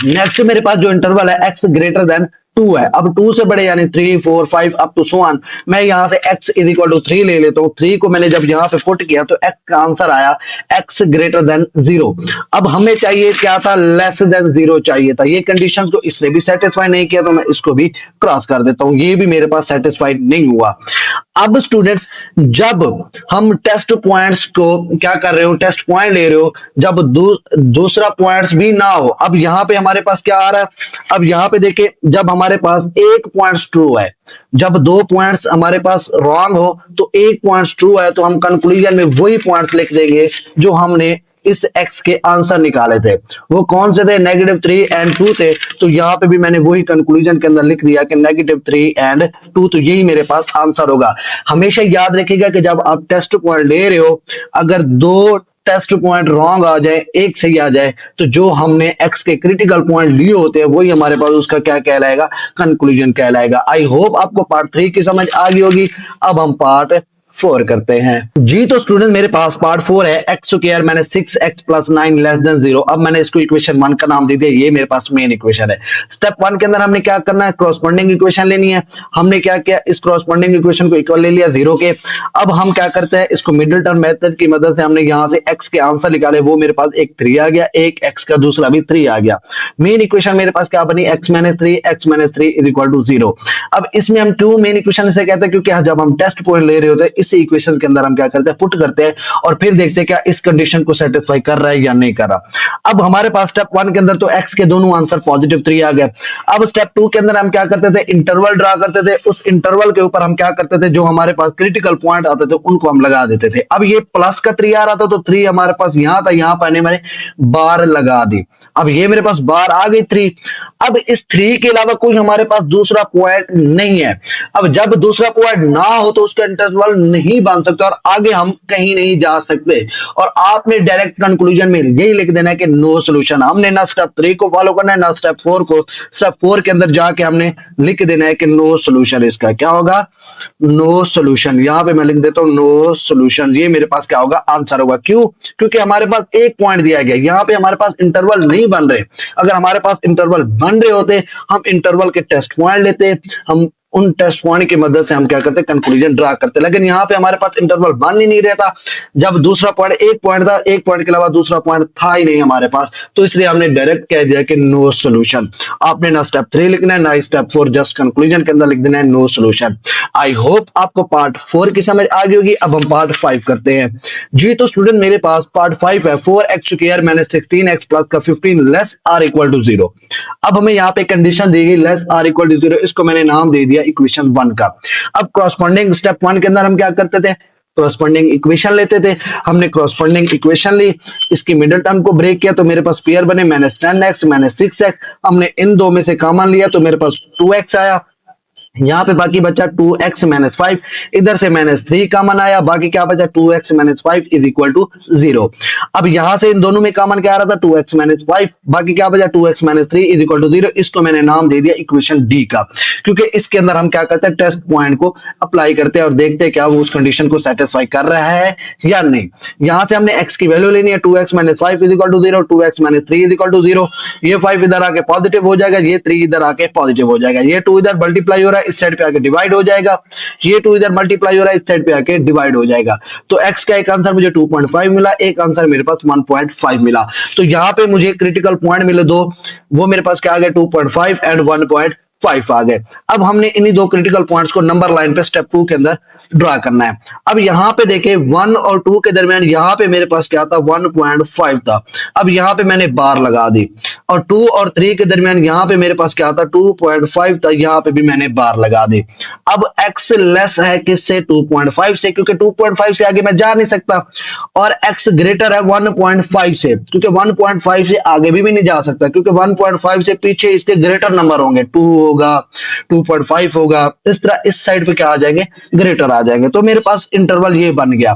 नेक्स्ट मेरे पास जो इंटरवल है x ग्रेटर देन 2 है। अब 2 से बड़े यानी 3, 4, 5 अप टू सो ऑन, मैं यहां से x = 3 ले लेता हूं। 3 को मैंने जब यहां पे पुट किया तो x का आंसर आया x ग्रेटर देन 0। अब हमें चाहिए क्या था, लेस देन 0 चाहिए था। ये कंडीशन को इसने भी सेटिस्फाई नहीं किया, तो मैं इसको भी क्रॉस कर देता हूं। ये भी मेरे पास सेटिस्फाई नहीं हुआ। अब स्टूडेंट्स जब हम टेस्ट पॉइंट्स को क्या कर रहे हो, टेस्ट पॉइंट ले रहे हो, जब दूसरा पॉइंट्स भी ना हो, अब यहां पे हमारे पास क्या आ रहा है, अब यहां पे देखिए जब हमारे पास एक पॉइंट ट्रू है, जब 2 पॉइंट्स हमारे पास रॉन्ग हो तो एक पॉइंट ट्रू है, तो हम कंक्लूजन में वही पॉइंट्स लिख देंगे जो हमने इस x के आंसर निकाले थे। वो कौन से थे, -3 एंड 2 थे। तो यहाँ पे भी मैंने वही कंक्लूजन के अंदर लिख दिया कि -3 एंड 2, तो यही मेरे पास आंसर होगा। हमेशा याद रखिएगा कि जब आप टेस्ट पॉइंट ले रहे हो, अगर 2 टेस्ट पॉइंट रॉन्ग आ जाए, एक सही आ जाए, तो जो हमने x के क्रिटिकल पॉइंट लिए होते हैं वही हमारे पास उसका क्या कहलाएगा, कंक्लूजन कहलाएगा। आई होप आपको पार्ट 3 की समझ आ गई होगी। अब हम पार्ट 4 करते हैं जी। तो स्टूडेंट मेरे पास पार्ट 4 है, x² - 6x + 9 लेस देन 0। अब मैंने इसको इक्वेशन 1 का नाम दे दिया, ये मेरे पास मेन इक्वेशन है। स्टेप 1 के अंदर हमने क्या करना है, क्रॉसपोंडिंग इक्वेशन लेनी है। हमने क्या किया, इस क्रॉसपोंडिंग इक्वेशन को इक्वल ले लिया 0 के। अब हम क्या करते हैं, इसको मिडिल टर्म मेथड की मदद से हमने यहां से x के आंसर निकाले, वो मेरे पास एक 3 आ गया, एक x का दूसरा भी 3 आ गया। मेन इक्वेशन मेरे पास क्या बनी, x - 3 = 0। अब इसमें हम क्यों मेन इक्वेशन से कहते हैं, क्योंकि जब हम टेस्ट पॉइंट ले रहे होते हैं इस इस इक्वेशन के अंदर हम क्या करते हैं, पुट करते हैं और फिर देखते हैं क्या इस कंडीशन को सेटिस्फाई कर रहा है या नहीं कर रहा। अब हमारे पास स्टेप 1 के अंदर तो x के दोनों आंसर पॉजिटिव 3 आ गए। अब स्टेप 2 के अंदर हम क्या करते थे, इंटरवल ड्रा करते थे, उस इंटरवल के ऊपर हम क्या करते थे, जो हमारे पास क्रिटिकल पॉइंट आते थे उनको हम लगा देते थे। अब ये प्लस का 3 आ रहा था तो 3 हमारे पास यहां था, यहां पर मैंने बार लगा दी। अब ये मेरे पास बार आ गई 3। अब इस 3 के अलावा कोई हमारे पास दूसरा पॉइंट नहीं है। अब जब दूसरा पॉइंट ना हो तो उसका इंटरवल नहीं बन सकता और आगे हम कहीं नहीं जा सकते। और आपने डायरेक्ट कंक्लूजन में यही लिख देना है कि नो सॉल्यूशन। हमने ना स्टेप 3 को फॉलो करना है ना स्टेप 4 को। स्टेप 4 के अंदर जाके हमने लिख देना है कि नो सॉल्यूशन। इसका क्या होगा, नो सॉल्यूशन। यहां पे मैं लिख देता हूं नो सॉल्यूशन। ये मेरे पास क्या होगा, आंसर होगा। क्यों? क्योंकि हमारे पास एक पॉइंट दिया गया, यहां पे हमारे पास इंटरवल नहीं बन रहे। अगर हमारे पास इंटरवल बन रहे होते हम इंटरवल के टेस्ट पॉइंट लेते, हम उन टेस्ट पॉइंट की मदद से हम क्या करते, कंक्लूजन ड्रा करते। लेकिन यहाँ पे हमारे पास इंटरवल बन ही नहीं रहता। जब दूसरा पॉइंट, एक पॉइंट था, एक पॉइंट के अलावा दूसरा पॉइंट था ही नहीं हमारे पास, तो इसलिए हमने डायरेक्ट कह दिया कि नो सॉल्यूशन। आपने ना स्टेप 3 लिखना है ना स्टेप 4, जस्ट कंक्लूजन के अंदर लिख देना है नो सॉल्यूशन। आई होप आपको पार्ट 4 की समझ आ गई होगी। अब हम पार्ट 5 करते हैं जी। तो स्टूडेंट मेरे पास पार्ट 5 है, 4x² - 16x प्लस का 15 लेस आर इक्वल टू 0। अब हमें यहाँ पे कंडीशन दी गई लेस आर इक्वल टू 0, इसको मैंने नाम दे दिया इक्वेशन 1 का। अब कॉरस्पॉन्डिंग स्टेप 1 के अंदर हम क्या करते थे, कॉरस्पॉन्डिंग इक्वेशन लेते थे। हमने कॉरस्पॉन्डिंग इक्वेशन ली, इसकी मिडिल टर्म को ब्रेक किया तो मेरे पास पेयर बने -10x - 6x। हमने इन दो में से कॉमन लिया तो मेरे पास 2x आया। यहां पे बाकी बचा 2x - 5, इधर से -3 कॉमन आया, बाकी क्या बचा 2x - 5 इज इक्वल टू 0। अब यहां से इन दोनों में कॉमन क्या आ रहा था, 2x - 5, बाकी क्या बचा 2x - 3 इज इक्वल टू 0। इसको मैंने नाम दे दिया इक्वेशन डी का, क्योंकि इसके अंदर हम क्या करते हैं, टेस्ट पॉइंट को अप्लाई करते हैं और देखते हैं क्या वो उस कंडीशन को सेटिस्फाई कर रहा है या नहीं। यहां से हमने x की वैल्यू लेनी है, 2x - 5 is equal to 0, 2x - 3 is equal to 0। ये 5 इधर आके पॉजिटिव हो जाएगा, ये 3 इधर आके पॉजिटिव हो जाएगा, ये 2 इधर मल्टीप्लाई हो रहा है, इस साइड पे आके डिवाइड हो जाएगा, ये 2 इधर मल्टीप्लाई हो रहा है, इस साइड पे आके डिवाइड हो जाएगा। तो x का एक आंसर मुझे 2.5 मिला, एक आंसर मेरे पास 1.5 मिला। तो यहां पे मुझे क्रिटिकल पॉइंट मिले दो, वो मेरे पास क्या आ गए 2.5 एंड 1.5 आ गए। अब हमने इन्हीं दो क्रिटिकल पॉइंट्स को नंबर लाइन पे स्टेप 2 के अंदर ड्रा करना है। अब यहां पे देखें 1 और 2 के दरमियान यहां पे मेरे पास क्या था, 1.5 था। अब यहां पे मैंने बार लगा दी और 2 और 3 के दरमियान यहां पे मेरे पास क्या था, 2.5 था, यहां पे भी मैंने बार लगा दी। अब x लेस है किससे, 2.5 से, क्योंकि 2.5 से आगे मैं जा नहीं सकता, और x ग्रेटर है 1.5 से, क्योंकि 1.5 से आगे भी नहीं जा सकता, क्योंकि 1.5 से पीछे इसके ग्रेटर नंबर होंगे, 2 होगा, 2.5 होगा, इस तरह इस साइड पे क्या आ जाएंगे, ग्रेटर आ जाएंगे। तो मेरे पास इंटरवल ये बन गया।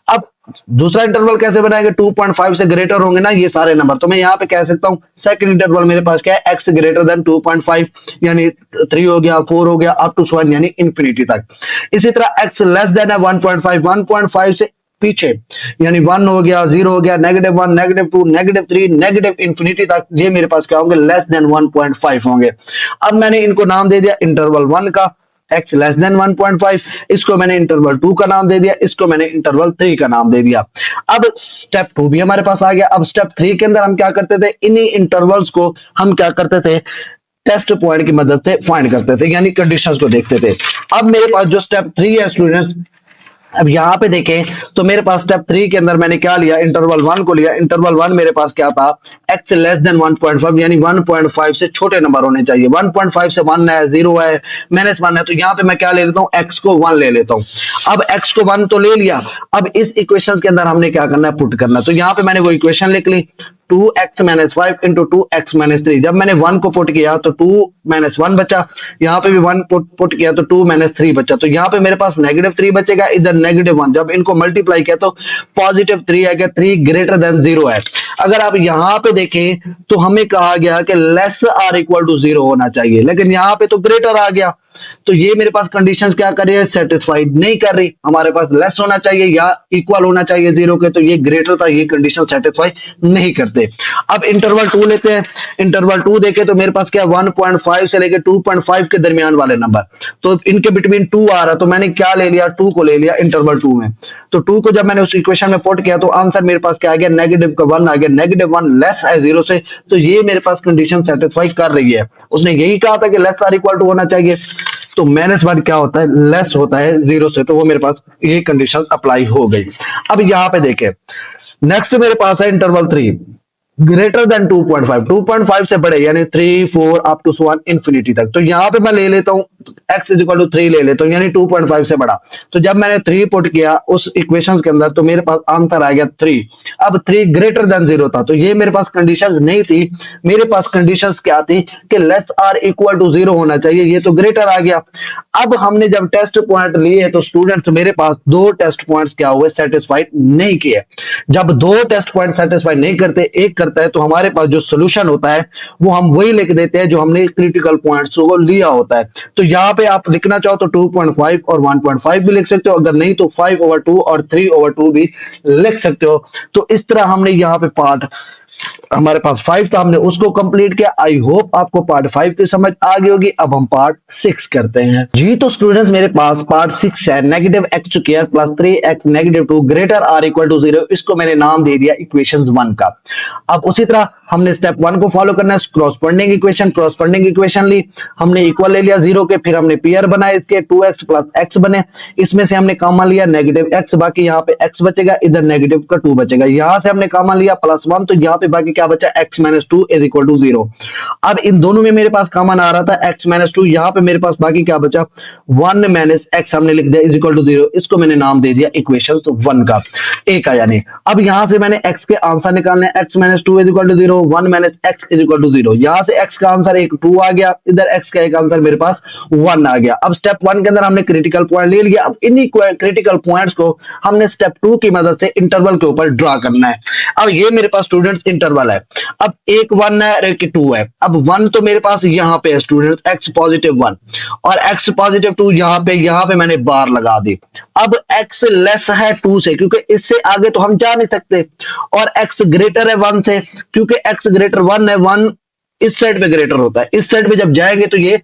अब दूसरा इंटरवल कैसे बनाएंगे, 2.5 से ग्रेटर होंगे ना ये सारे नंबर, तो मैं यहां पे कह सकता हूं सेकंड इंटरवल मेरे पास क्या है, x ग्रेटर देन 2.5, यानी 3 हो गया, 4 हो गया, अप टू 7 यानी इंफिनिटी तक। इसी तरह x लेस देन है 1.5, 1.5 से पीछे यानी 1 हो गया, 0 हो गया, -1, -2, -3, नेगेटिव इंफिनिटी तक, ये मेरे पास क्या होंगे, लेस देन 1.5 होंगे। अब मैंने इनको नाम दे दिया इंटरवल 1 का, x लेस देन 1.5, इसको मैंने इंटरवल 2 का नाम दे दिया, इसको मैंने इंटरवल 3 का नाम दे दिया। अब स्टेप 2 भी हमारे पास आ गया। अब स्टेप 3 के अंदर हम क्या करते थे, इन्हीं इंटरवल्स को हम क्या करते थे, टेस्ट पॉइंट की मदद से फाइंड करते थे, यानी कंडीशंस को देखते थे। अब मेरे पास जो स्टेप 3 है स्टूडेंट्स, अब यहां पे देखें तो मेरे पास स्टेप 3 के अंदर मैंने क्या लिया, इंटरवल 1 को लिया। इंटरवल 1 मेरे पास क्या था, x लेस देन 1.5, यानी 1.5 से छोटे नंबर होने चाहिए। 1.5 से 1 है, 0 है, -1 है, तो यहां पे मैं क्या ले लेता हूं, x को 1 ले लेता हूं। अब x को 1 तो ले लिया, अब इस इक्वेशन के अंदर हमने क्या करना है, पुट करना है। तो यहां पे मैंने वो इक्वेशन लिख ली, 2x - 5 इंटू 2x - 3। जब मैंने 1 को पुट किया तो 2 - 1 बचा, यहाँ पे भी 1 पुट किया तो 2 - 3 बचा, तो यहाँ पे मेरे पास -3 बचेगा, इधर -1। जब इनको मल्टीप्लाई किया तो +3 आएगा, 3 ग्रेटर देन 0 है। अगर आप यहाँ पे देखें तो हमें कहा गया कि लेस आर इक्वल टू 0 होना चाहिए, लेकिन यहाँ पे तो ग्रेटर आ गया, तो ये मेरे पास कंडीशन क्या कर रही है, सेटिस्फाइड नहीं कर रही। हमारे पास लेस होना चाहिए या इक्वल होना चाहिए 0 के, तो ये ग्रेटर था, ये कंडीशन सेटिस्फाई नहीं करते। अब इंटरवल 2 लेते हैं। इंटरवल 2 देखे तो मेरे पास क्या 1.5 से लेके 2.5 के दरमियान वाले नंबर, तो इनके बिटवीन 2 आ रहा, तो मैंने क्या ले लिया, 2 को ले लिया इंटरवल 2 में। तो 2 को जब मैंने उस इक्वेशन में पुट किया तो आंसर मेरे पास क्या आ गया, -1 आ गया। -1 लेस है 0 से, तो ये मेरे पास कंडीशन सेटिस्फाई कर रही है। उसने यही कहा था कि लेस आर इक्वल टू होना चाहिए, तो -1 क्या होता है, लेस होता है 0 से, तो वो मेरे पास ये कंडीशन अप्लाई हो गई। अब यहाँ पे देखें, नेक्स्ट मेरे पास है इंटरवल 3 ग्रेटर देन 2.5, 2.5 से बड़े यानी 3, 4 अप टू 1 इंफिनिटी तक। तो यहां पे मैं ले लेता हूं x इक्वल टू 3 ले लेता हूं, यानी 2.5 से बड़ा। तो जब मैंने 3 पुट किया उस इक्वेशन के अंदर, तो मेरे पास आंसर आ गया 3। अब 3 ग्रेटर देन 0 था, तो ये मेरे पास कंडीशन नहीं थी। मेरे पास कंडीशन क्या थी कि लेस आर इक्वल टू 0 होना चाहिए, ये तो ग्रेटर आ गया। अब हमने जब टेस्ट पॉइंट लिए तो स्टूडेंट्स मेरे पास 2 टेस्ट पॉइंट्स क्या हुए, सेटिस्फाइड नहीं किए। जब 2 टेस्ट पॉइंट सेटिस्फाई नहीं करते, एक करता है, तो हमारे पास जो सोल्यूशन होता है वो हम वही लिख देते हैं जो हमने क्रिटिकल पॉइंट्स को लिया होता है। तो यहाँ पे आप लिखना चाहो तो 2.5 और 1.5 भी लिख सकते हो, अगर नहीं तो 5/2 और 3/2 भी लिख सकते हो। तो इस तरह हमने यहाँ पे पार्ट, हमारे पास 5 था, हमने उसको कंप्लीट किया। आई होप आपको पार्ट 5 की समझ आ गई होगी। अब हम पार्ट 6 करते हैं जी। तो स्टूडेंट्स मेरे पास पार्ट 6 है, -x² + 3x -2 greater or equal to 0। इसको मैंने नाम दे दिया इक्वेशन 1 का। अब उसी तरह हमने स्टेप 1 को फॉलो करना है, क्रॉसपोंडिंग इक्वेशन ली, हमने इक्वल ले लिया 0 के, फिर हमने पेयर बनाए इसके 2x + x बने, इसमें से हमने कॉमन लिया -x, बाकी यहाँ पे x बचेगा, इधर -2 बचेगा। यहां से हमने कॉमन लिया +1, तो यहाँ पे बाकी क्या बचा, x - 2 = 0। अब इन दोनों में मेरे पास कॉमन आ रहा था x - 2, यहाँ पे मेरे पास बाकी क्या बचा 1 - x हमने लिख दिया = 0। इसको मैंने नाम दे दिया इक्वेशन 1 का, ए का यानी। अब यहां से मैंने x के आंसर निकालने, x - 2 = 0, 1 - x = 0। यहां से x का आंसर एक 2 आ गया, इधर x का एक आंसर मेरे पास 1 आ गया। अब स्टेप 1 के अंदर हमने क्रिटिकल पॉइंट ले लिया। अब इन्हीं क्रिटिकल पॉइंट्स को हमने स्टेप 2 की मदद से इंटरवल के ऊपर ड्रा करना है। अब ये मेरे पास स्टूडेंट्स इंटरवल है। अब एक 1 है और एक 2 है। अब 1 तो मेरे पास यहां पे है स्टूडेंट्स, x +1 और x +2 यहां पे मैंने बार लगा दी। अब x लेस है 2 से, क्योंकि इससे आगे तो हम जा नहीं सकते, और x ग्रेटर है 1 से, क्योंकि x ग्रेटर 1 है, 1 इस साइड पे ग्रेटर होता है, इस साइड पे जब जाएंगे तो ये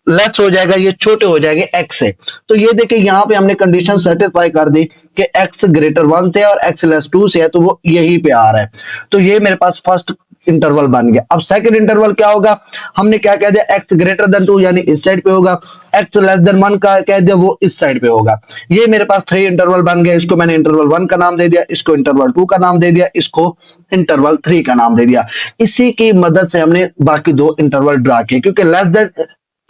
लेस हो जाएगा, ये छोटे हो जाएंगे x से। तो ये देखिए यहाँ पे हमने कंडीशन सेटिस्फाई कर दी कि x ग्रेटर 1 से और x लेस 2 से है, तो वो यही पे आ रहा है। तो ये मेरे पास फर्स्ट इंटरवल बन गया। अब सेकंड इंटरवल क्या होगा, हमने क्या कह दिया, x ग्रेटर देन 2 यानी इस साइड पे होगा, x लेस देन 1 का कह दिया वो इस साइड पे होगा। ये मेरे पास 3 इंटरवल बन गए। इसको मैंने इंटरवल 1 का नाम दे दिया, इसको इंटरवल 2 का नाम दे दिया, इसको इंटरवल 3 का नाम दे दिया। इसी की मदद से हमने बाकी 2 इंटरवल ड्रा किए, क्योंकि लेस देन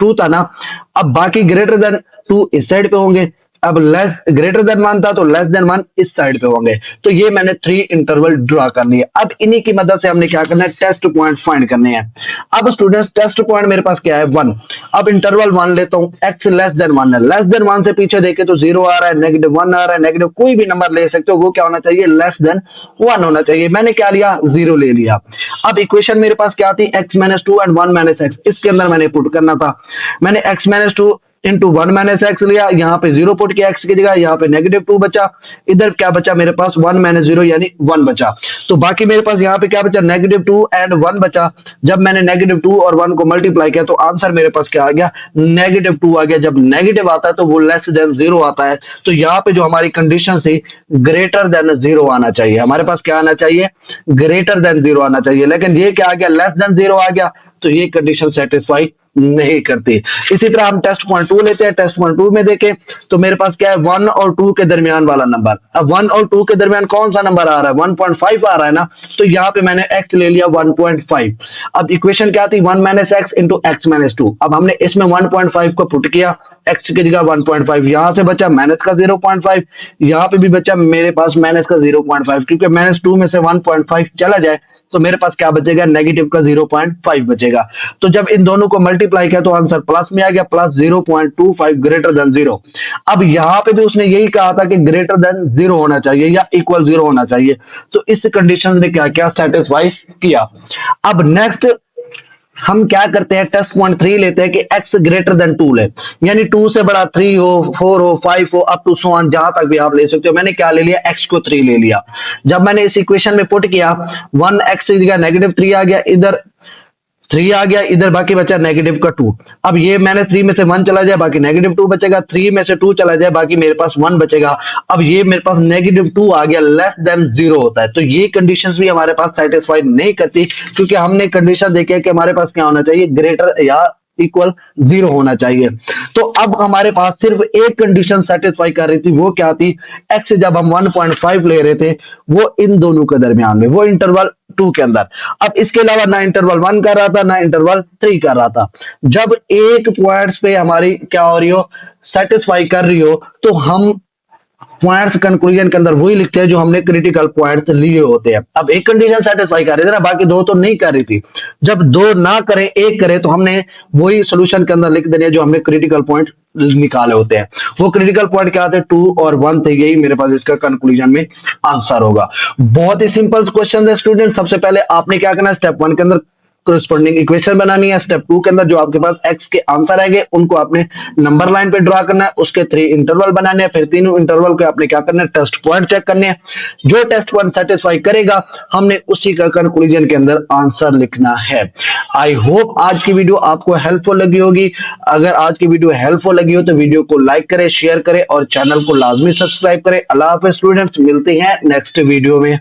2 था ना। अब बाकी ग्रेटर देन 2 इस साइड पे होंगे, अब लेस ग्रेटर देन 1 था तो लेस देन 1 इस साइड पे होंगे। तो ये मैंने 3 इंटरवल ड्रा कर लिए। अब इन्हीं की मदद से हमने क्या करना है, टेस्ट पॉइंट फाइंड करने हैं। अब स्टूडेंट्स टेस्ट पॉइंट मेरे पास क्या है, 1। अब इंटरवल 1 लेता हूं, x लेस देन 1 है, लेस देन 1 से पीछे देखे तो 0 आ रहा है, -1 आ रहा है, नेगेटिव कोई भी नंबर ले सकते हो, वो क्या होना चाहिए, लेस देन 1 होना चाहिए। मैंने क्या लिया, 0 ले लिया। अब इक्वेशन मेरे पास क्या थी, x - 2 एंड 1 - x, इसके अंदर मैंने पुट करना था। मैंने x - 2 इंटू 1 - x लिया, यहाँ पे 0 पुट किया x की जगह, यहाँ पे -2 बचा, इधर क्या बचा मेरे पास 1 - 0 यानी 1 बचा। तो बाकी मेरे पास यहाँ पे क्या बचा, -2 एंड 1 बचा। जब मैंने -2 और 1 को मल्टीप्लाई किया तो आंसर मेरे पास क्या आ गया, -2 आ गया। जब नेगेटिव आता है तो वो लेस देन 0 आता है। तो यहाँ पे जो हमारी कंडीशन थी, ग्रेटर देन 0 आना चाहिए। हमारे पास क्या आना चाहिए, ग्रेटर देन 0 आना चाहिए, लेकिन ये क्या आ गया, लेस देन 0 आ गया। तो ये कंडीशन सेटिस्फाई नहीं करती। इसी तरह हम टेस्ट पॉइंट 2 लेते हैं। टेस्ट पॉइंट 2 में देखें तो मेरे पास क्या है, 1 और 2 के दरमियान वाला नंबर। अब 1 और 2 के दरमियान कौन सा नंबर आ रहा है, 1.5 आ रहा है ना। तो यहाँ पे मैंने x ले लिया 1.5। अब इक्वेशन क्या थी, 1 - x इंटू x - 2। अब हमने इसमें 1.5 को पुट किया, x की जगह 1.5, यहां से बचा माइनस का 0.5, यहां पे भी बचा मेरे पास माइनस का 0.5, क्योंकि -2 में से 1.5 चला जाए तो मेरे पास क्या बचेगा, नेगेटिव का 0.5 बचेगा। तो जब इन दोनों को मल्टीप्लाई किया तो आंसर प्लस में आ गया, +0.25 ग्रेटर देन 0। अब यहां पे भी उसने यही कहा था कि ग्रेटर देन 0 होना चाहिए या इक्वल 0 होना चाहिए। तो इस कंडीशन ने क्या क्या सेटिस्फाई किया। अब नेक्स्ट हम क्या करते हैं, टेस्ट पॉइंट 3 लेते हैं कि x ग्रेटर देन 2 ले, यानी 2 से बड़ा 3 हो, 4 हो, 5 हो, अप टू सो ऑन, जहां तक भी आप ले सकते हो। मैंने क्या ले लिया, x को 3 ले लिया। जब मैंने इस इक्वेशन में पुट किया, 1x की जगह -3 आ गया, इधर 3 आ गया, इधर बाकी बचा -2। अब ये मैंने 3 में से 1 चला जाए, बाकी -2 बचेगा, 3 में से 2 चला जाए, बाकी मेरे पास 1 बचेगा। अब ये मेरे पास -2 आ गया, लेस देन 0 होता है। तो ये कंडीशंस भी हमारे पास सेटिस्फाई नहीं करती, क्योंकि हमने कंडीशन देखी है कि हमारे पास क्या होना चाहिए, ग्रेटर या इक्वल 0 होना चाहिए। तो अब हमारे पास सिर्फ एक कंडीशन सेटिस्फाई कर रही थी, वो क्या थी, x जब हम 1.5 ले रहे थे वो इन दोनों के दरमियान में, वो इंटरवल 2 के अंदर। अब इसके अलावा ना इंटरवल 1 कर रहा था ना इंटरवल 3 कर रहा था। जब एक पॉइंट्स पे हमारी क्या हो रही हो, सेटिस्फाई कर रही हो, तो हम पॉइंट्स कंक्लूजन के अंदर वही लिखते हैं जो हमने क्रिटिकल पॉइंट्स लिए होते हैं। अब एक कंडीशन सेटिस्फाई कर रही थी ना, बाकी दो तो नहीं कर रही थी। जब दो ना करें एक करे तो हमने वही सोल्यूशन के अंदर लिख देने जो हमने क्रिटिकल पॉइंट निकाले होते हैं। वो क्रिटिकल पॉइंट क्या थे, 2 और 1 थे। यही मेरे पास इसका कंक्लूजन में आंसर होगा। बहुत ही सिंपल क्वेश्चन है स्टूडेंट। सबसे पहले आपने क्या करना है, स्टेप 1 के अंदर कोरेस्पोंडिंग इक्वेशन बनानी है। स्टेप 2 के अंदर जो आपके पास x के आंसर आएंगे उनको आपने नंबर लाइन पे ड्रा करना है, उसके 3 इंटरवल बनाने हैं, फिर तीनों इंटरवल के आपने क्या करना है, टेस्ट पॉइंट चेक करने हैं। जो टेस्ट पॉइंट सेटिस्फाई करेगा हमने उसी का कंक्लूजन के अंदर आंसर लिखना है। आई होप आज की वीडियो आपको हेल्पफुल लगी होगी। अगर आज की वीडियो हेल्पफुल लगी हो तो वीडियो को लाइक करें, शेयर करें और चैनल को लाजमी सब्सक्राइब करें। अल्लाह हाफिज़ स्टूडेंट्स, मिलते हैं नेक्स्ट वीडियो में।